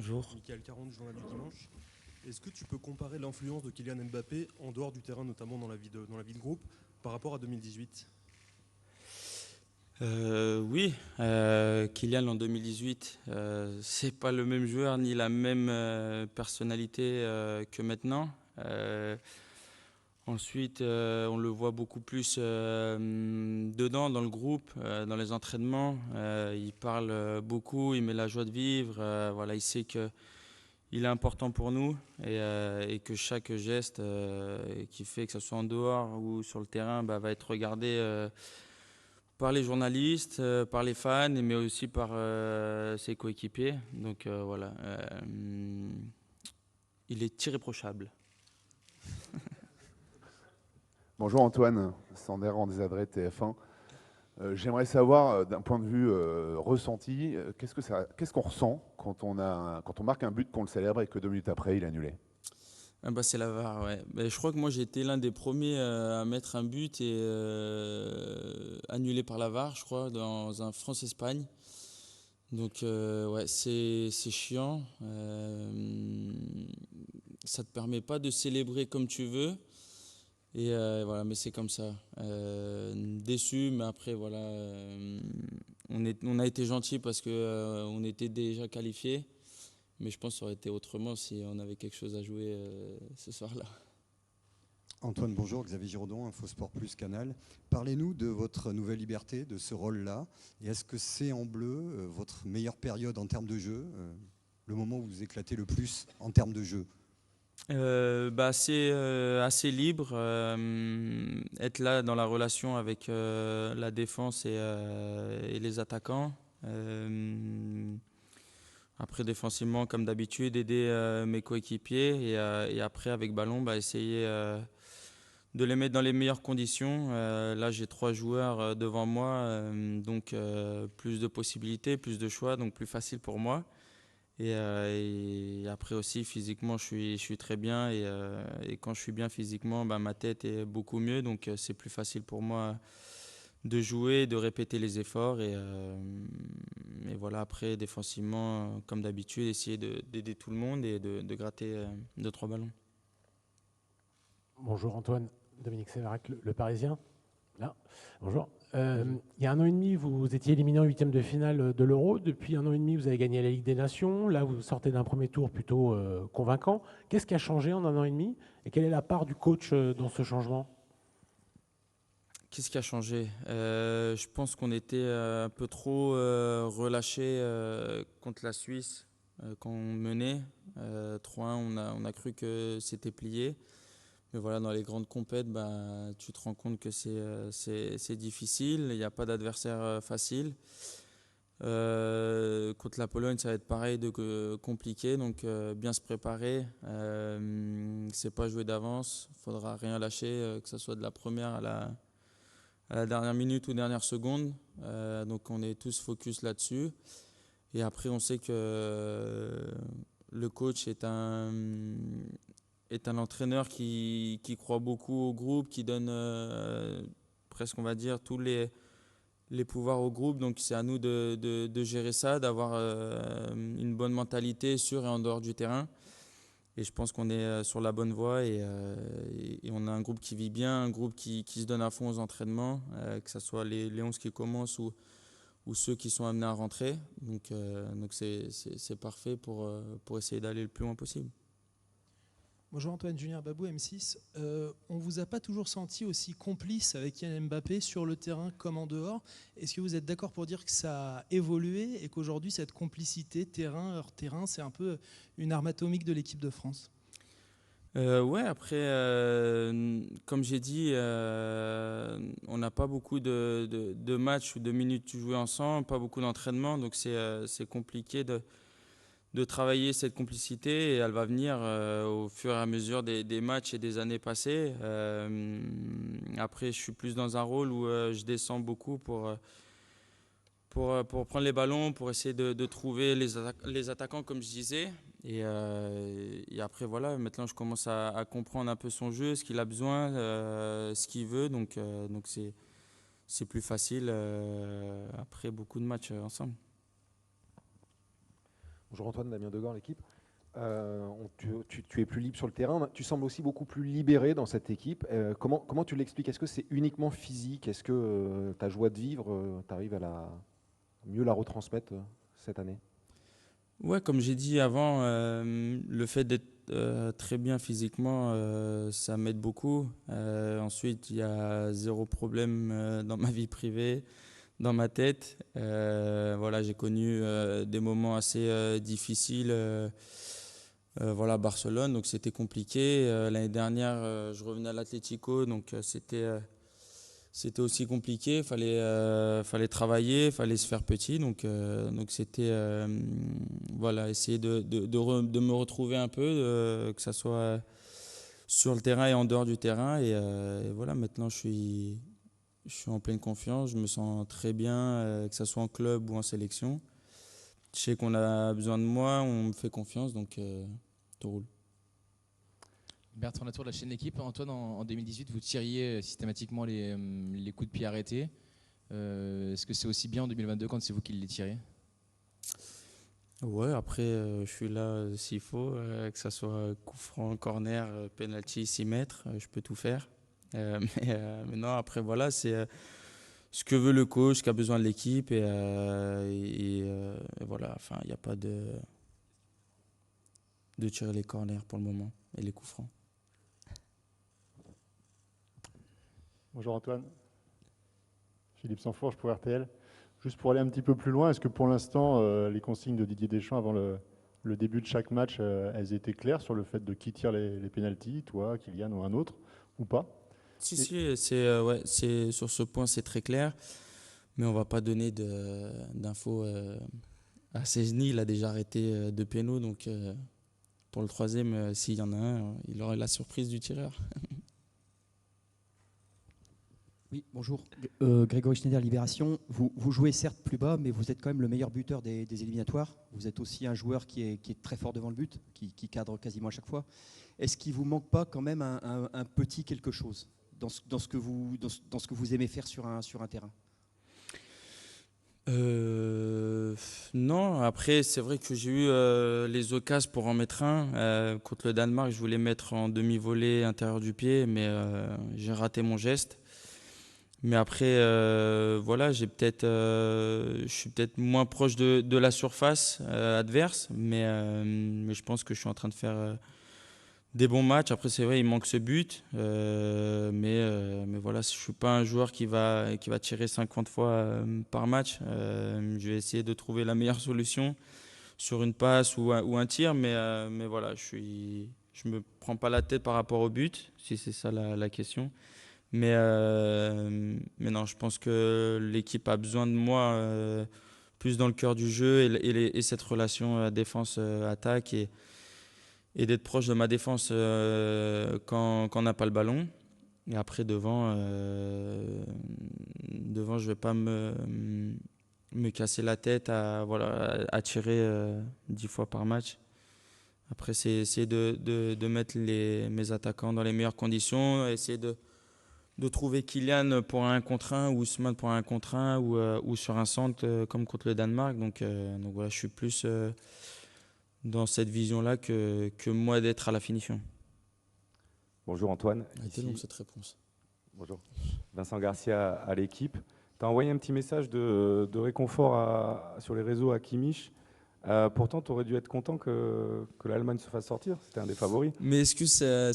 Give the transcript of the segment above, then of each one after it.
Bonjour. Michael Caron du Journal du Dimanche. Est-ce que tu peux comparer l'influence de Kylian Mbappé en dehors du terrain, notamment dans la vie de groupe, par rapport à 2018? Oui, Kylian en 2018, c'est pas le même joueur ni la même personnalité que maintenant. Ensuite, on le voit beaucoup plus dedans, dans le groupe, dans les entraînements. Il parle beaucoup, il met la joie de vivre. Voilà, il sait que il est important pour nous et que chaque geste qu'il fait, que ce soit en dehors ou sur le terrain, va être regardé par les journalistes, par les fans, mais aussi par ses coéquipiers. Donc voilà, il est irréprochable. Bonjour Antoine, Sander en désadré TF1. J'aimerais savoir, d'un point de vue ressenti, qu'est-ce qu'on ressent quand on marque un but, qu'on le célèbre et que 2 minutes après, il est annulé? Ah bah c'est la VAR, ouais. Mais je crois que moi j'ai été l'un des premiers à mettre un but et annulé par la VAR, je crois, dans un France-Espagne. Donc ouais, c'est chiant. Ça te permet pas de célébrer comme tu veux. Et voilà, mais c'est comme ça. Déçu, mais après voilà, on a été gentil parce que on était déjà qualifiés. Mais je pense que ça aurait été autrement si on avait quelque chose à jouer ce soir-là. Antoine, bonjour, Xavier Giraudon, Infosport Plus Canal. Parlez-nous de votre nouvelle liberté, de ce rôle-là. Et est-ce que c'est en bleu votre meilleure période en termes de jeu, le moment où vous éclatez le plus en termes de jeu? C'est assez libre. Être là dans la relation avec la défense et les attaquants. Après, défensivement, comme d'habitude, aider mes coéquipiers et après, avec ballon, essayer de les mettre dans les meilleures conditions. Là, j'ai 3 joueurs devant moi, donc plus de possibilités, plus de choix, donc plus facile pour moi. Et après aussi, physiquement, je suis très bien. Et quand je suis bien physiquement, ma tête est beaucoup mieux. Donc, c'est plus facile pour moi de jouer, de répéter les efforts. Et voilà, après, défensivement, comme d'habitude, essayer d'aider tout le monde et de gratter 2-3 ballons. Bonjour Antoine, Dominique Séverac, le Parisien. Là, bonjour. Bonjour. Il y a un an et demi, vous étiez éliminé en huitième de finale de l'Euro. Depuis un an et demi, vous avez gagné la Ligue des Nations. Là, vous sortez d'un premier tour plutôt convaincant. Qu'est-ce qui a changé en un an et demi et quelle est la part du coach dans ce changement? Qu'est-ce qui a changé? Je pense qu'on était un peu trop relâchés contre la Suisse quand on menait 3-1. On a cru que c'était plié. Mais voilà, dans les grandes compètes, tu te rends compte que c'est difficile. Il n'y a pas d'adversaire facile. Contre la Pologne, ça va être pareil de compliqué. Donc bien se préparer. C'est pas jouer d'avance. Il faudra rien lâcher, que ce soit de la première à la dernière minute ou dernière seconde. Donc on est tous focus là-dessus. Et après, on sait que le coach est un entraîneur qui croit beaucoup au groupe, qui donne presque, on va dire, tous les pouvoirs au groupe. Donc c'est à nous de gérer ça, d'avoir une bonne mentalité sur et en dehors du terrain. Et je pense qu'on est sur la bonne voie et on a un groupe qui vit bien, un groupe qui se donne à fond aux entraînements, que ce soit les 11 qui commencent ou ceux qui sont amenés à rentrer. Donc c'est parfait pour essayer d'aller le plus loin possible. Bonjour Antoine, Julien Babou, M6. On ne vous a pas toujours senti aussi complice avec Kylian Mbappé sur le terrain comme en dehors. Est-ce que vous êtes d'accord pour dire que ça a évolué et qu'aujourd'hui cette complicité terrain hors terrain, c'est un peu une arme atomique de l'équipe de France? Ouais, après, comme j'ai dit, on n'a pas beaucoup de matchs ou de minutes jouées ensemble, pas beaucoup d'entraînement, donc c'est compliqué de travailler cette complicité et elle va venir au fur et à mesure des matchs et des années passées. Après, je suis plus dans un rôle où je descends beaucoup pour prendre les ballons, pour essayer de trouver les attaquants, comme je disais. Et après, voilà, maintenant je commence à comprendre un peu son jeu, ce qu'il a besoin, ce qu'il veut. Donc c'est plus facile après beaucoup de matchs ensemble. Bonjour Antoine, Damien Degord, l'équipe. Tu es plus libre sur le terrain. Tu sembles aussi beaucoup plus libéré dans cette équipe. Comment tu l'expliques? Est-ce que c'est uniquement physique? Est-ce que ta joie de vivre, tu arrives à mieux la retransmettre cette année? Ouais, comme j'ai dit avant, le fait d'être très bien physiquement, ça m'aide beaucoup. Ensuite, il y a zéro problème dans ma vie privée, dans ma tête. Voilà, j'ai connu des moments assez difficiles. Voilà, à Barcelone, donc c'était compliqué. L'année dernière, je revenais à l'Atlético, donc c'était aussi compliqué. Fallait travailler, fallait se faire petit, donc c'était voilà, essayer de me retrouver un peu, que ça soit sur le terrain et en dehors du terrain. Et voilà, maintenant je suis en pleine confiance, je me sens très bien, que ce soit en club ou en sélection. Je sais qu'on a besoin de moi, on me fait confiance, donc tout roule. Bertrand Latour de la chaîne L'équipe. Antoine, en 2018, vous tiriez systématiquement les coups de pied arrêtés. Est-ce que c'est aussi bien en 2022 quand c'est vous qui les tirez? Ouais, après, je suis là s'il faut, que ce soit coup franc, corner, penalty, 6 mètres, je peux tout faire. Mais non, après, voilà, c'est ce que veut le coach, ce qu'a besoin de l'équipe. Et voilà, enfin, il n'y a pas de tirer les corners pour le moment et les coups francs. Bonjour Antoine, Philippe Sanfourche pour RTL. Juste pour aller un petit peu plus loin, est-ce que pour l'instant, les consignes de Didier Deschamps avant le début de chaque match, elles étaient claires sur le fait de qui tire les pénaltys, toi, Kylian ou un autre, ou pas? Si, ouais, sur ce point, c'est très clair, mais on ne va pas donner d'infos à Szczęsny. Il a déjà arrêté 2 pénaux, donc pour le troisième, s'il y en a un, il aurait la surprise du tireur. Oui, bonjour. Grégory Schneider, Libération. Vous jouez certes plus bas, mais vous êtes quand même le meilleur buteur des éliminatoires. Vous êtes aussi un joueur qui est très fort devant le but, qui cadre quasiment à chaque fois. Est-ce qu'il ne vous manque pas quand même un petit quelque chose dans ce que vous aimez faire sur un terrain? Non, après, c'est vrai que j'ai eu les occasions pour en mettre un. Contre le Danemark, je voulais mettre en demi-volée intérieur du pied, mais j'ai raté mon geste. Mais après, voilà, je suis peut-être moins proche de la surface adverse, mais je pense que je suis en train de faire des bons matchs. Après, c'est vrai, il manque ce but, mais voilà, je suis pas un joueur qui va tirer 50 fois par match. Je vais essayer de trouver la meilleure solution sur une passe ou un tir, mais voilà, je me prends pas la tête par rapport au but, si c'est ça la question. Mais non, je pense que l'équipe a besoin de moi plus dans le cœur du jeu et cette relation défense-attaque et d'être proche de ma défense quand on n'a pas le ballon. Et après, devant, je ne vais pas me casser la tête à tirer 10 fois par match. Après, c'est essayer de mettre mes attaquants dans les meilleures conditions, essayer de trouver Kylian pour un contre 1 ou Ousmane pour un contre 1 ou sur un centre comme contre le Danemark. Donc voilà, je suis plus dans cette vision-là que moi d'être à la finition. Bonjour Antoine. C'était long cette réponse. Bonjour. Vincent Garcia à l'équipe. Tu as envoyé un petit message de réconfort sur les réseaux à Kimmich. Pourtant, tu aurais dû être content que l'Allemagne se fasse sortir. C'était un des favoris. Mais est-ce que ça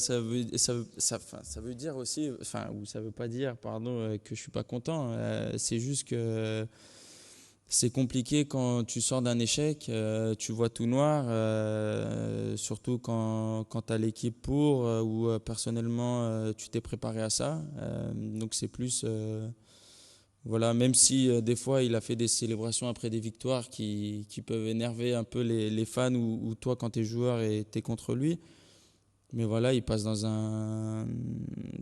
veut dire aussi, ou ça veut pas dire, pardon, que je suis pas content. C'est juste que c'est compliqué quand tu sors d'un échec, tu vois tout noir, surtout quand tu as l'équipe ou personnellement tu t'es préparé à ça. Donc c'est plus... Voilà, même si des fois il a fait des célébrations après des victoires qui peuvent énerver un peu les fans ou toi quand tu es joueur et tu es contre lui. Mais voilà, il passe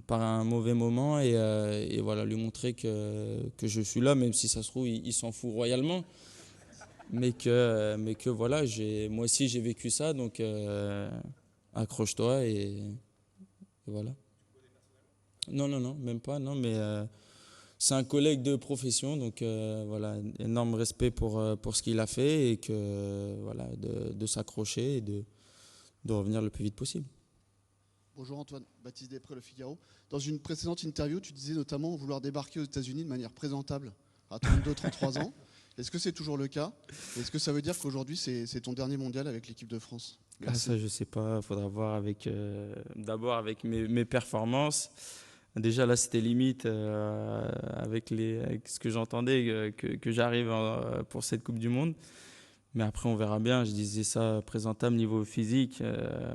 par un mauvais moment et voilà, lui montrer que je suis là, même si ça se trouve, il s'en fout royalement. Mais que voilà, moi aussi j'ai vécu ça, donc accroche-toi et voilà. Non, même pas, non, mais... c'est un collègue de profession, donc voilà, énorme respect pour ce qu'il a fait et que voilà, de s'accrocher et de revenir le plus vite possible. Bonjour Antoine, Baptiste Després, Le Figaro. Dans une précédente interview, tu disais notamment vouloir débarquer aux États-Unis de manière présentable à 32-33 ans. Est-ce que c'est toujours le cas? Est-ce que ça veut dire qu'aujourd'hui c'est ton dernier mondial avec l'équipe de France? Ah, ça, je sais pas. Il faudra voir d'abord avec mes performances. Déjà, là, c'était limite avec ce que j'entendais que j'arrive pour cette Coupe du Monde. Mais après, on verra bien. Je disais ça présentable niveau physique.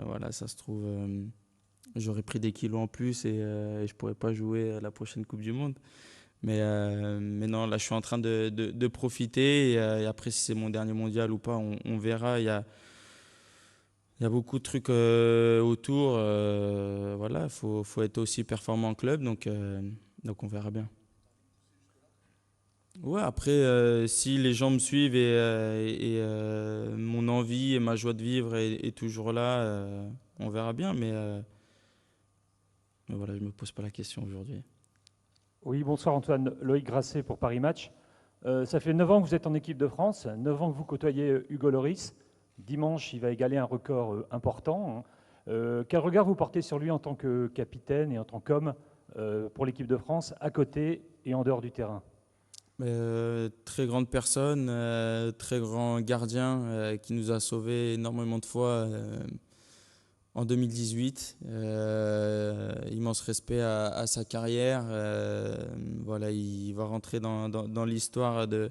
Voilà, ça se trouve, j'aurais pris des kilos en plus et je pourrais pas jouer à la prochaine Coupe du Monde. Mais non, là, je suis en train de profiter. Et après, si c'est mon dernier mondial ou pas, on verra. Il y a beaucoup de trucs autour. Voilà, faut être aussi performant en club, donc on verra bien. Ouais, après, si les gens me suivent et mon envie et ma joie de vivre est toujours là, on verra bien. Mais voilà, je me pose pas la question aujourd'hui. Oui, bonsoir Antoine. Loïc Grasset pour Paris Match. Ça fait 9 ans que vous êtes en équipe de France, 9 ans que vous côtoyez Hugo Lloris. Dimanche, il va égaler un record important. Quel regard vous portez sur lui en tant que capitaine et en tant qu'homme pour l'équipe de France, à côté et en dehors du terrain? Très grande personne, très grand gardien qui nous a sauvés énormément de fois en 2018. Immense respect à sa carrière. Voilà, il va rentrer dans l'histoire de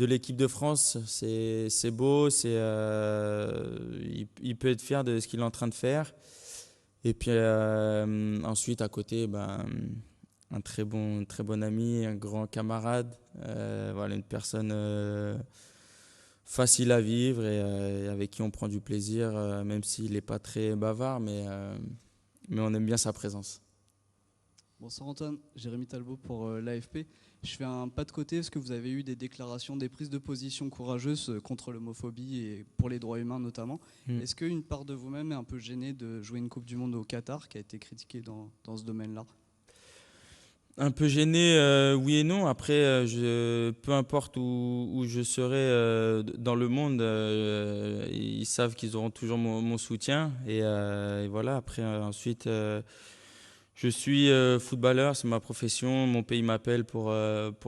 l'équipe de France. C'est beau, il peut être fier de ce qu'il est en train de faire. Et puis ensuite, à côté, un très bon ami, un grand camarade, voilà, une personne facile à vivre et avec qui on prend du plaisir, même s'il n'est pas très bavard, mais on aime bien sa présence. Bonsoir Antoine, Jérémy Talbot pour l'AFP. Je fais un pas de côté parce que vous avez eu des déclarations, des prises de position courageuses contre l'homophobie et pour les droits humains notamment. Est-ce qu'une part de vous-même est un peu gênée de jouer une Coupe du Monde au Qatar qui a été critiquée dans ce domaine-là? Un peu gêné, oui et non. Après, peu importe où je serai dans le monde, ils savent qu'ils auront toujours mon soutien. Et voilà, après, ensuite, je suis footballeur, c'est ma profession. Mon pays m'appelle pour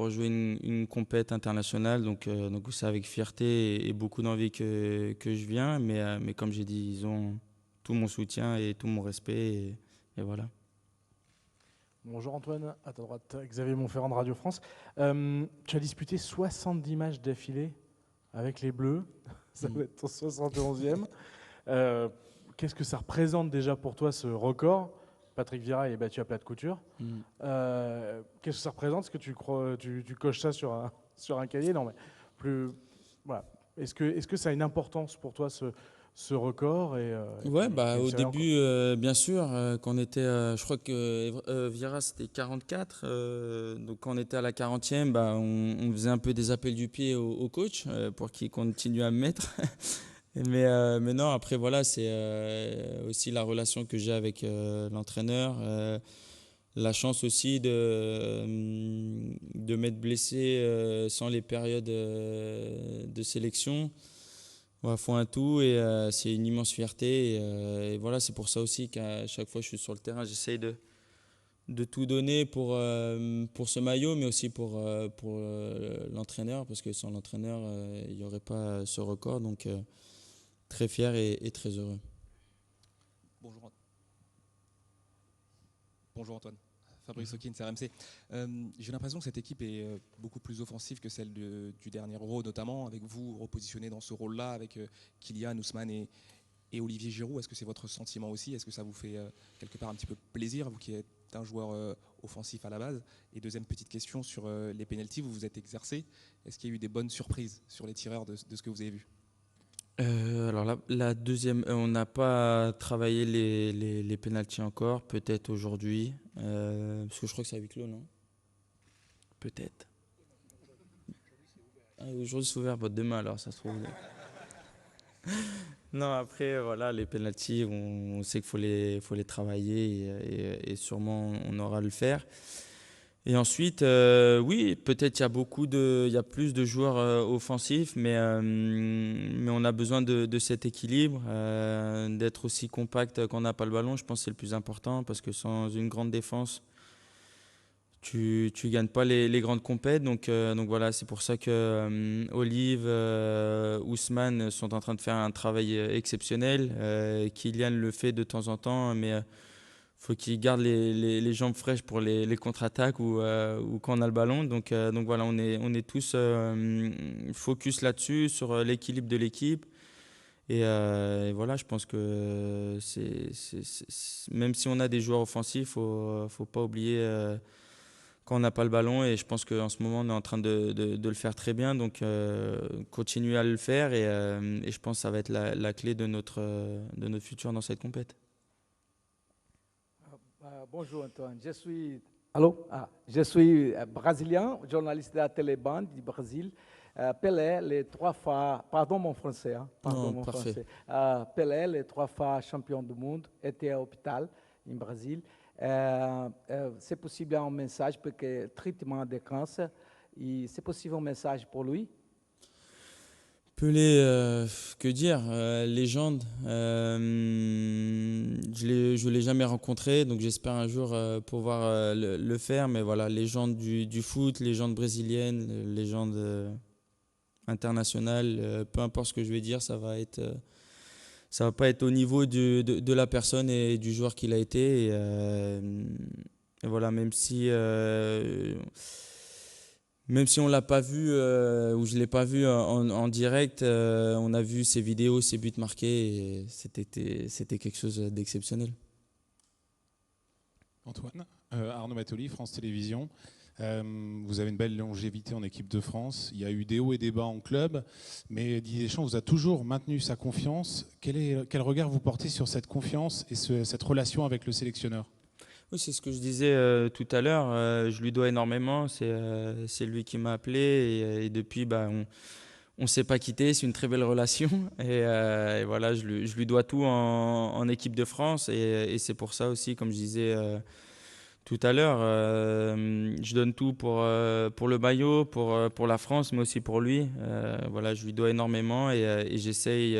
jouer une compète internationale. Donc c'est avec fierté et beaucoup d'envie que je viens. Mais comme j'ai dit, ils ont tout mon soutien et tout mon respect. Et voilà. Bonjour Antoine, à ta droite, Xavier Montferrand de Radio France. Tu as disputé 70 matchs d'affilée avec les Bleus, ça va être ton 71e. Qu'est-ce que ça représente déjà pour toi ce record? Patrick Vieira est battu à plat de couture. Qu'est-ce que ça représente? Est-ce que tu coches ça sur un cahier? Non, mais plus. Voilà. Est-ce que ça a une importance pour toi ce record Ouais, au début, bien sûr, quand on était, je crois que Vieira c'était 44, donc quand on était à la 40e, on faisait un peu des appels du pied au coach pour qu'il continue à me mettre. mais non, après voilà, c'est aussi la relation que j'ai avec l'entraîneur, la chance aussi de m'être blessé sans les périodes de sélection. Il faut un tout et c'est une immense fierté. Et voilà, c'est pour ça aussi qu'à chaque fois que je suis sur le terrain, j'essaye de tout donner pour ce maillot, mais aussi pour l'entraîneur, parce que sans l'entraîneur, il n'y aurait pas ce record. Donc, très fier et très heureux. Bonjour Antoine. Fabrice Hawkins, RMC. J'ai l'impression que cette équipe est beaucoup plus offensive que celle du dernier Euro, notamment avec vous repositionné dans ce rôle-là, avec Kylian, Ousmane et Olivier Giroud. Est-ce que c'est votre sentiment aussi? Est-ce que ça vous fait quelque part un petit peu plaisir, vous qui êtes un joueur offensif à la base? Et deuxième petite question sur les pénaltys, vous vous êtes exercé. Est-ce qu'il y a eu des bonnes surprises sur les tireurs de ce que vous avez vu? Alors la deuxième, on n'a pas travaillé les pénaltys encore, peut-être aujourd'hui, parce que je crois que c'est à huis clos, non? Peut-être. Aujourd'hui c'est ouvert, demain alors ça se trouve. Non, après voilà, les pénaltys, on sait qu'il faut les travailler et sûrement on aura à le faire. Et ensuite, oui, peut-être il y a plus de joueurs offensifs, mais on a besoin de cet équilibre, d'être aussi compact quand on n'a pas le ballon. Je pense que c'est le plus important parce que sans une grande défense, tu gagnes pas les grandes compètes. Donc voilà, c'est pour ça que Olive, Ousmane sont en train de faire un travail exceptionnel. Kylian le fait de temps en temps, mais faut qu'il garde les jambes fraîches pour les contre-attaques ou quand on a le ballon. Donc voilà, on est tous focus là-dessus, sur l'équilibre de l'équipe. Et voilà, je pense que même si on a des joueurs offensifs, faut pas oublier quand on n'a pas le ballon. Et je pense qu'en ce moment, on est en train de le faire très bien. Donc continuer à le faire et je pense que ça va être la clé de notre futur dans cette compète. Bonjour Antoine, je suis brésilien, journaliste de la Télébande du Brésil. Pelé, les 3 fois, pardon mon français, Parfait. Pelé, les 3 fois champion du monde, était à l'hôpital au Brésil. C'est possible un message pour que traitement de cancer, et c'est possible un message pour lui? Pelé, que dire, légende. Je l'ai jamais rencontré, donc j'espère un jour pouvoir le faire. Mais voilà, légende du foot, légende brésilienne, légende internationale. Peu importe ce que je vais dire, ça va pas être au niveau de la personne et du joueur qu'il a été. Et voilà, même si on l'a pas vu ou je l'ai pas vu en direct, on a vu ses vidéos, ses buts marqués et c'était quelque chose d'exceptionnel. Antoine, Arnaud Matoli, France Télévisions. Vous avez une belle longévité en équipe de France. Il y a eu des hauts et des bas en club, mais Didier Deschamps vous a toujours maintenu sa confiance. Quel regard vous portez sur cette confiance et cette relation avec le sélectionneur ? Oui, c'est ce que je disais tout à l'heure. Je lui dois énormément. C'est lui qui m'a appelé et depuis, on ne s'est pas quitté. C'est une très belle relation. Et voilà, je lui dois tout en équipe de France. Et c'est pour ça aussi, comme je disais tout à l'heure, je donne tout pour le maillot, pour la France, mais aussi pour lui. Voilà, je lui dois énormément et j'essaye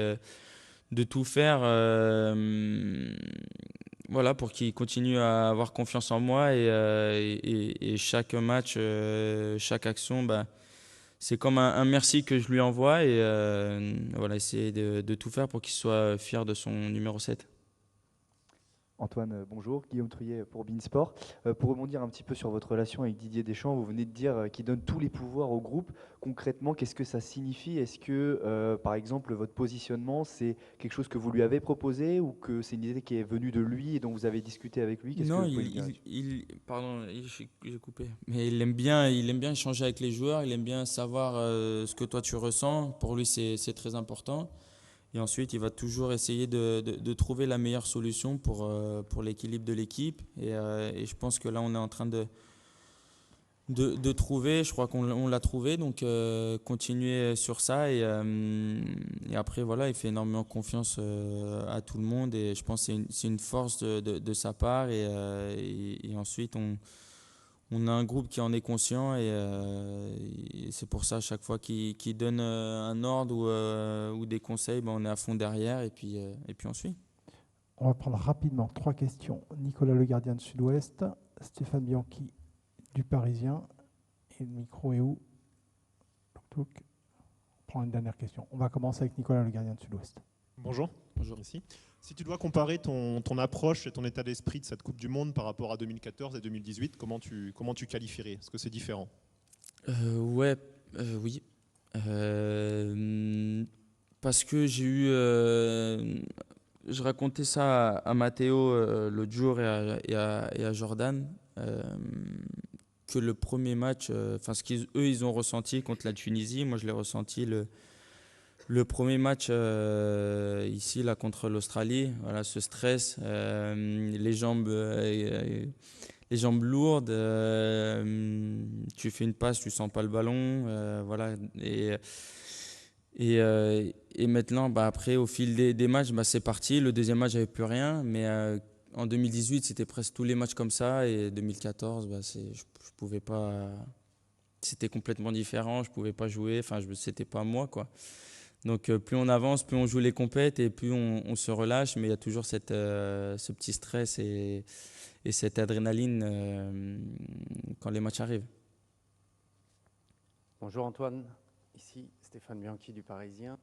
de tout faire. Voilà, pour qu'il continue à avoir confiance en moi et chaque match, chaque action, c'est comme un merci que je lui envoie et voilà, essayer de tout faire pour qu'il soit fier de son numéro 7. Antoine, bonjour. Guillaume Trouillet pour Beansport. Pour rebondir un petit peu sur votre relation avec Didier Deschamps, vous venez de dire qu'il donne tous les pouvoirs au groupe. Concrètement, qu'est-ce que ça signifie? Est-ce que, par exemple, votre positionnement, c'est quelque chose que vous lui avez proposé ou que c'est une idée qui est venue de lui et dont vous avez discuté avec lui? Non, pardon, j'ai coupé. Mais il aime bien échanger avec les joueurs, il aime bien savoir ce que toi tu ressens. Pour lui, c'est très important. Et ensuite, il va toujours essayer de trouver la meilleure solution pour l'équilibre de l'équipe. Et je pense que là, on est en train de trouver. Je crois qu'on l'a trouvé. Donc, continuer sur ça. Et après, voilà, il fait énormément confiance à tout le monde. Et je pense que c'est une force de sa part. Et ensuite, on a un groupe qui en est conscient et c'est pour ça à chaque fois qu'il donne un ordre ou des conseils, on est à fond derrière et puis on suit. On va prendre rapidement 3 questions. Nicolas Le Gardien de Sud-Ouest, Stéphane Bianchi du Parisien et le micro est où? On prend une dernière question. On va commencer avec Nicolas Le Gardien de Sud-Ouest. Bonjour. Bonjour. Merci. Si tu dois comparer ton approche et ton état d'esprit de cette Coupe du Monde par rapport à 2014 et 2018, comment tu qualifierais? Est-ce que c'est différent? Oui. Parce que j'ai eu... je racontais ça à Matteo l'autre jour et à Jordan, que le premier match, ce qu'eux ils ont ressenti contre la Tunisie, moi je l'ai ressenti le premier match ici là contre l'Australie, voilà, ce stress, les jambes lourdes, tu fais une passe, tu sens pas le ballon, voilà. Et maintenant, après au fil des matchs, c'est parti. Le deuxième match, j'avais plus rien, mais en 2018, c'était presque tous les matchs comme ça. Et 2014, je pouvais pas. C'était complètement différent. Je pouvais pas jouer. Enfin, c'était pas moi, quoi. Donc, plus on avance, plus on joue les compètes et plus on se relâche. Mais il y a toujours ce petit stress et cette adrénaline quand les matchs arrivent. Bonjour Antoine, ici Stéphane Bianchi du Parisien.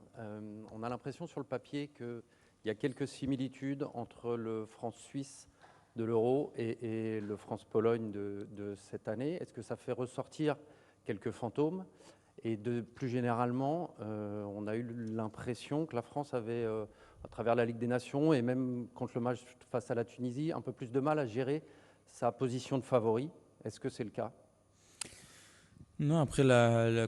On a l'impression sur le papier qu'il y a quelques similitudes entre le France-Suisse de l'Euro et le France-Pologne de cette année. Est-ce que ça fait ressortir quelques fantômes? Et plus généralement, on a eu l'impression que la France avait, à travers la Ligue des Nations et même contre le match face à la Tunisie, un peu plus de mal à gérer sa position de favori. Est-ce que c'est le cas? Non, après,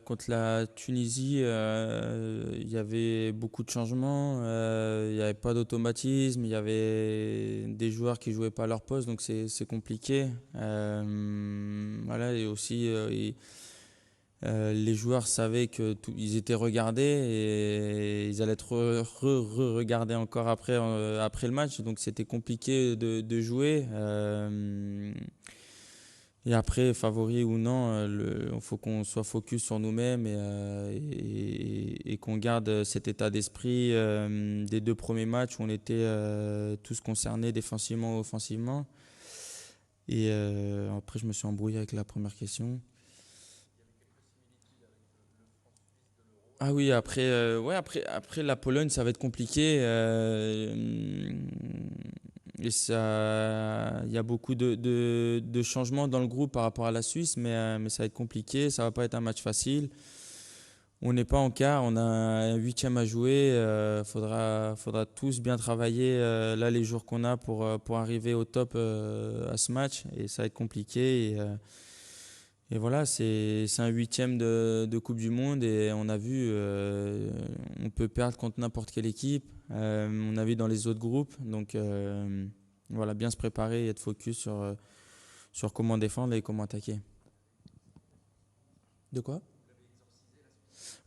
contre la Tunisie, il y avait beaucoup de changements. Il n'y avait pas d'automatisme. Il y avait des joueurs qui ne jouaient pas à leur poste, donc c'est compliqué. Voilà, et aussi, les joueurs savaient qu'ils étaient regardés et ils allaient être regardés encore après le match. Donc c'était compliqué de jouer. Et après, favori ou non, il faut qu'on soit focus sur nous-mêmes et qu'on garde cet état d'esprit des 2 premiers matchs où on était tous concernés défensivement ou offensivement. Et après, je me suis embrouillé avec la première question. Ah oui, après la Pologne, ça va être compliqué. Et il y a beaucoup de changements dans le groupe par rapport à la Suisse, mais ça va être compliqué. Ça va pas être un match facile. On n'est pas en quart, on a un 8e à jouer. Faudra tous bien travailler là les jours qu'on a pour arriver au top à ce match. Et ça va être compliqué. Et voilà, c'est un 8e de Coupe du Monde et on a vu, on peut perdre contre n'importe quelle équipe. On a vu dans les autres groupes. Donc voilà, bien se préparer et être focus sur comment défendre et comment attaquer. De quoi?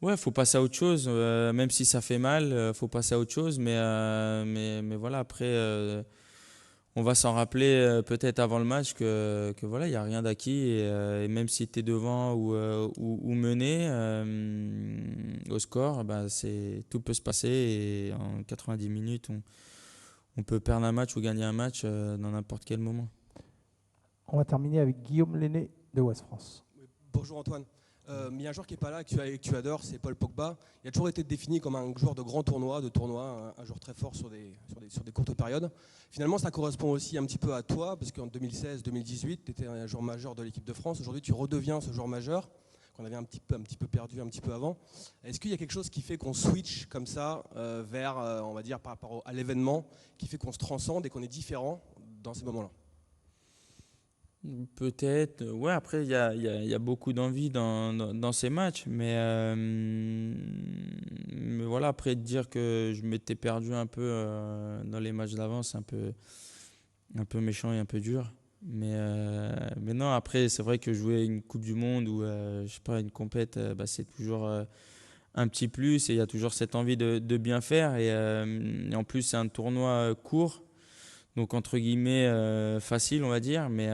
Ouais, faut passer à autre chose. Même si ça fait mal, faut passer à autre chose. Mais voilà, après. On va s'en rappeler peut-être avant le match que voilà, il n'y a rien d'acquis et même si tu es devant ou mené au score, tout peut se passer et en 90 minutes, on peut perdre un match ou gagner un match dans n'importe quel moment. On va terminer avec Guillaume Lenné de Ouest France. Bonjour Antoine. Il y a un joueur qui n'est pas là, que tu adores, c'est Paul Pogba. Il a toujours été défini comme un joueur de grands tournois, un joueur très fort sur des courtes périodes. Finalement, ça correspond aussi un petit peu à toi, parce qu'en 2016-2018, tu étais un joueur majeur de l'équipe de France. Aujourd'hui, tu redeviens ce joueur majeur qu'on avait un petit peu perdu un petit peu avant. Est-ce qu'il y a quelque chose qui fait qu'on switch comme ça vers, on va dire, par rapport à l'événement, qui fait qu'on se transcende et qu'on est différent dans ces moments-là? Peut-être, ouais, après il y a beaucoup d'envie dans ces matchs, mais voilà, après dire que je m'étais perdu un peu dans les matchs d'avant, c'est un peu méchant et un peu dur. Mais non, après c'est vrai que jouer une Coupe du Monde ou je sais pas, une compète, c'est toujours un petit plus et il y a toujours cette envie de bien faire et en plus c'est un tournoi court. Donc entre guillemets facile on va dire, mais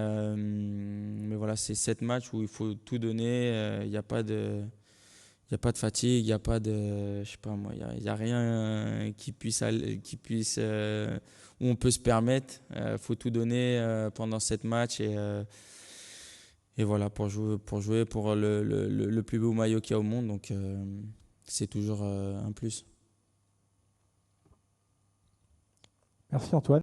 voilà, c'est 7 matchs où il faut tout donner, il n'y a pas de fatigue, il n'y a pas de, je sais pas moi, il y a rien qui puisse où on peut se permettre, faut tout donner pendant 7 matchs et voilà pour jouer pour le plus beau maillot qu'il y a au monde, donc c'est toujours un plus. Merci Antoine.